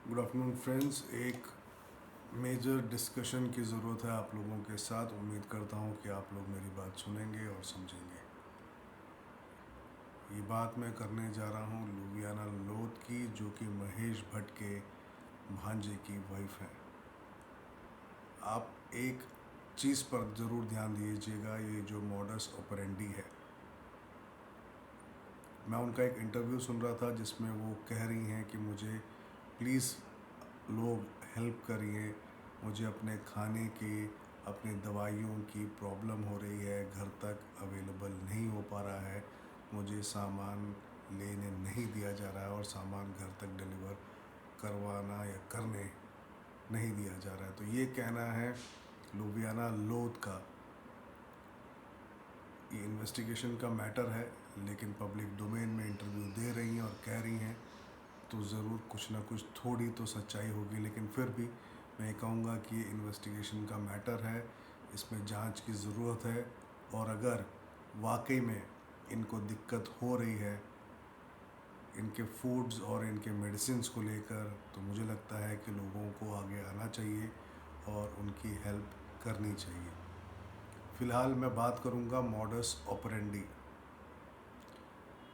Good afternoon friends. एक major discussion की ज़रूरत है आप लोगों के साथ। उम्मीद करता हूँ कि आप लोग मेरी बात सुनेंगे और समझेंगे। ये बात मैं करने जा रहा हूँ लुवियाना लोथ की, जो कि महेश भट्ट के भांजे की वाइफ है। आप एक चीज़ पर ज़रूर ध्यान दीजिएगा, ये जो मॉडस ऑपरेंडी है। मैं उनका एक इंटरव्यू सुन रहा था जिसमें वो कह रही हैं कि मुझे प्लीज़ लोग हेल्प करिए, मुझे अपने खाने की, अपनी दवाइयों की प्रॉब्लम हो रही है, घर तक अवेलेबल नहीं हो पा रहा है, मुझे सामान लेने नहीं दिया जा रहा है और सामान घर तक डिलीवर करवाना या करने नहीं दिया जा रहा है। तो ये कहना है लुवियाना लोथ का। ये इन्वेस्टिगेशन का मैटर है, लेकिन पब्लिक डोमेन में इंटरव्यू दे रही हैं और कह रही हैं, तो ज़रूर कुछ ना कुछ थोड़ी तो सच्चाई होगी। लेकिन फिर भी मैं कहूँगा कि ये इन्वेस्टिगेशन का मैटर है, इसमें जांच की ज़रूरत है। और अगर वाकई में इनको दिक्कत हो रही है इनके फूड्स और इनके मेडिसिन्स को लेकर, तो मुझे लगता है कि लोगों को आगे आना चाहिए और उनकी हेल्प करनी चाहिए। फ़िलहाल मैं बात करूँगा मॉडस ऑपरेंडी,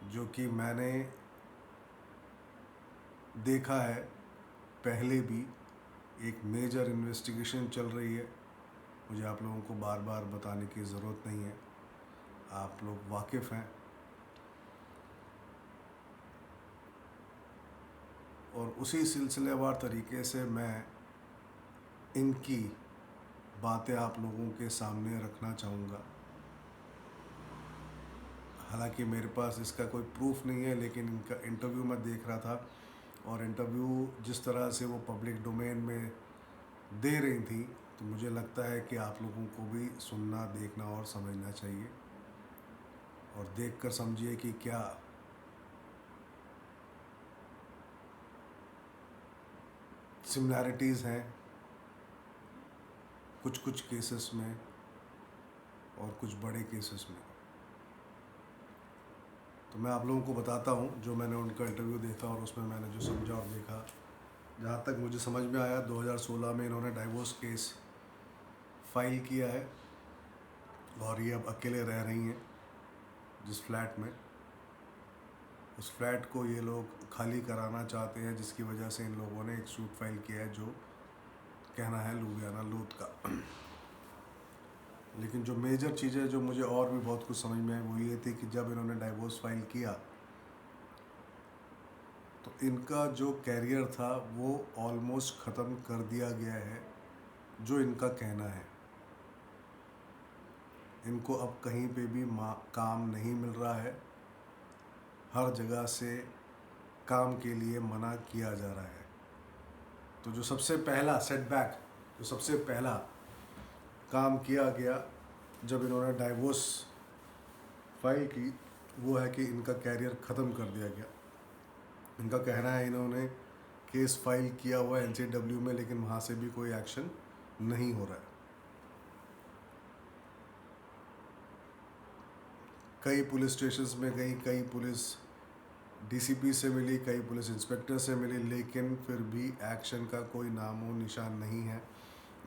जो कि मैंने देखा है पहले भी। एक मेजर इन्वेस्टिगेशन चल रही है, मुझे आप लोगों को बार बार बताने की ज़रूरत नहीं है, आप लोग वाकिफ़ हैं। और उसी सिलसिलेवार तरीके से मैं इनकी बातें आप लोगों के सामने रखना चाहूँगा। हालांकि मेरे पास इसका कोई प्रूफ नहीं है, लेकिन इनका इंटरव्यू मैं देख रहा था और इंटरव्यू जिस तरह से वो पब्लिक डोमेन में दे रही थी, तो मुझे लगता है कि आप लोगों को भी सुनना, देखना और समझना चाहिए। और देखकर समझिए कि क्या सिमिलैरिटीज़ हैं कुछ कुछ केसेस में और कुछ बड़े केसेस में। तो मैं आप लोगों को बताता हूँ जो मैंने उनका इंटरव्यू देखा और उसमें मैंने जो समझा और देखा। जहाँ तक मुझे समझ में आया, 2016 में इन्होंने डाइवोर्स केस फाइल किया है और ये अब अकेले रह रही हैं जिस फ्लैट में। उस फ्लैट को ये लोग खाली कराना चाहते हैं, जिसकी वजह से इन लोगों ने एक सूट फाइल किया है, जो कहना है लुवियाना लोथ का। लेकिन जो मेजर चीज़ें जो मुझे और भी बहुत कुछ समझ में आई, वो ये थी कि जब इन्होंने डाइवोर्स फाइल किया तो इनका जो कैरियर था वो ऑलमोस्ट ख़त्म कर दिया गया है, जो इनका कहना है। इनको अब कहीं पे भी काम नहीं मिल रहा है, हर जगह से काम के लिए मना किया जा रहा है। तो जो सबसे पहला सेटबैक, जो सबसे पहला काम किया गया जब इन्होंने डाइवोर्स फाइल की, वो है कि इनका कैरियर ख़त्म कर दिया गया। इनका कहना है इन्होंने केस फाइल किया हुआ है NCW में, लेकिन वहाँ से भी कोई एक्शन नहीं हो रहा है। कई पुलिस स्टेशंस में गई, कई पुलिस DCP से मिली, कई पुलिस इंस्पेक्टर से मिली, लेकिन फिर भी एक्शन का कोई नामो निशान नहीं है।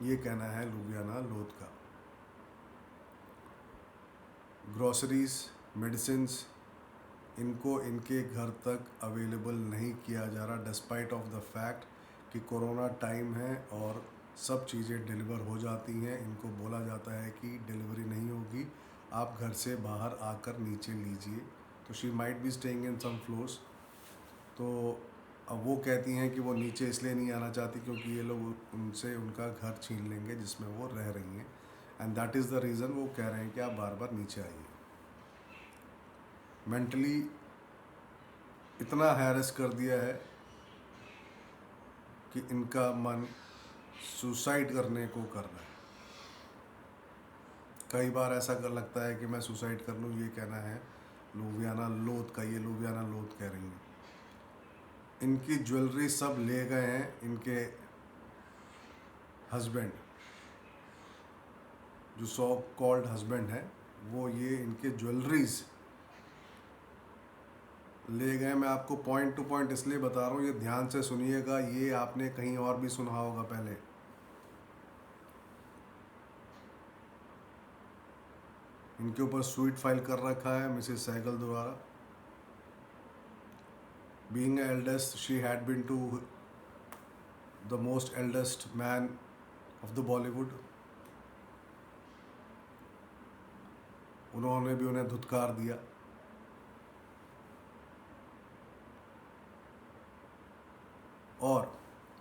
ये कहना है लुवियाना लोथ का। ग्रॉसरीज, मेडिसिन्स, इनको इनके घर तक अवेलेबल नहीं किया जा रहा, डिस्पाइट ऑफ द फैक्ट कि कोरोना टाइम है और सब चीज़ें डिलीवर हो जाती हैं। इनको बोला जाता है कि डिलीवरी नहीं होगी, आप घर से बाहर आकर नीचे लीजिए। तो she might be staying in some floors. तो अब वो कहती हैं कि वो नीचे इसलिए नहीं आना चाहती क्योंकि ये लोग उनसे उनका घर छीन लेंगे जिसमें वो रह रही हैं, and that is the reason वो कह रहे हैं कि आप बार बार नीचे आइए। मेंटली इतना हैरेस कर दिया है कि इनका मन सुसाइड करने को कर रहा है। कई बार ऐसा कर लगता है कि मैं सुसाइड कर लूँ, ये कहना है लुवियाना लोथ का। ये लुवियाना लोथ कह रही हैं। इनकी ज्वेलरी सब ले गए हैं इनके हस्बैंड, जो सो कॉल्ड हस्बैंड है, वो ये इनके ज्वेलरीज ले गए। मैं आपको पॉइंट टू पॉइंट इसलिए बता रहा हूँ, ये ध्यान से सुनिएगा, ये आपने कहीं और भी सुना होगा पहले। इनके ऊपर स्वीट फाइल कर रखा है मिसेस सहगल द्वारा। Being eldest, she had been to the most eldest man of the Bollywood. उन्होंने भी उन्हें धुतकार दिया। और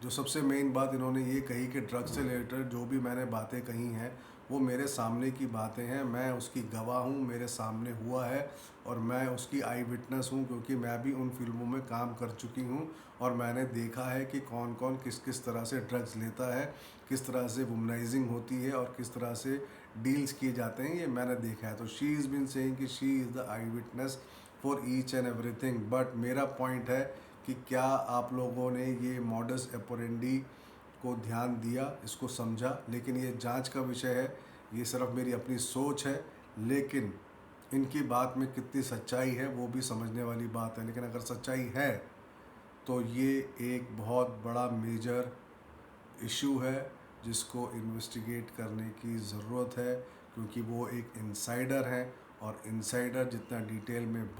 जो सबसे मेन बात इन्होंने ये कही कि ड्रग्स से रिलेटेड जो भी मैंने बातें कही हैं वो मेरे सामने की बातें हैं, मैं उसकी गवाह हूँ, मेरे सामने हुआ है और मैं उसकी आई विटनेस हूँ, क्योंकि मैं भी उन फिल्मों में काम कर चुकी हूँ और मैंने देखा है कि कौन कौन किस किस तरह से ड्रग्स लेता है, किस तरह से वुमनाइजिंग होती है और किस तरह से डील्स किए जाते हैं, ये मैंने देखा है। तो शी इज़ बिन सेइंग कि she is the I witness for each and everything. But मेरा पॉइंट है कि क्या आप लोगों ने ये मॉडस ऑपरेंडी को ध्यान दिया, इसको समझा। लेकिन ये जांच का विषय है, ये सिर्फ मेरी अपनी सोच है, लेकिन इनकी बात में कितनी सच्चाई है वो भी समझने वाली बात है। लेकिन अगर सच्चाई है तो ये एक बहुत बड़ा मेजर इशू है जिसको इन्वेस्टिगेट करने की ज़रूरत है, क्योंकि वो एक इनसाइडर है और इनसाइडर जितना डिटेल में